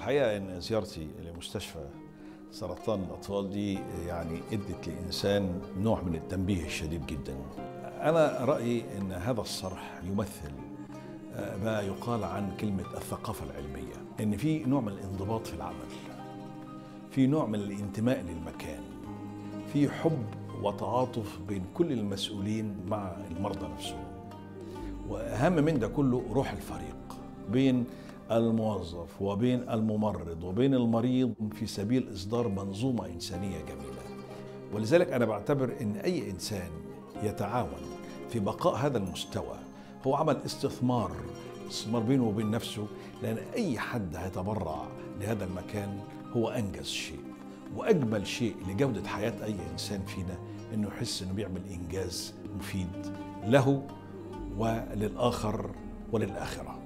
الحقيقة إن زيارتي لمستشفى سرطان الأطفال دي يعني ادت للإنسان نوع من التنبيه الشديد جدا. أنا رأيي إن هذا الصرح يمثل ما يقال عن كلمة الثقافة العلمية، إن في نوع من الانضباط في العمل، في نوع من الانتماء للمكان، في حب وتعاطف بين كل المسؤولين مع المرضى نفسهم، وأهم من ده كله روح الفريق بين الموظف وبين الممرض وبين المريض في سبيل إصدار منظومة إنسانية جميلة. ولذلك أنا بعتبر إن أي إنسان يتعاون في بقاء هذا المستوى هو عمل استثمار بينه وبين نفسه، لأن أي حد هيتبرع لهذا المكان هو أنجز شيء وأجمل شيء لجودة حياة أي إنسان فينا، إنه يحس إنه بيعمل إنجاز مفيد له وللآخر وللآخرة.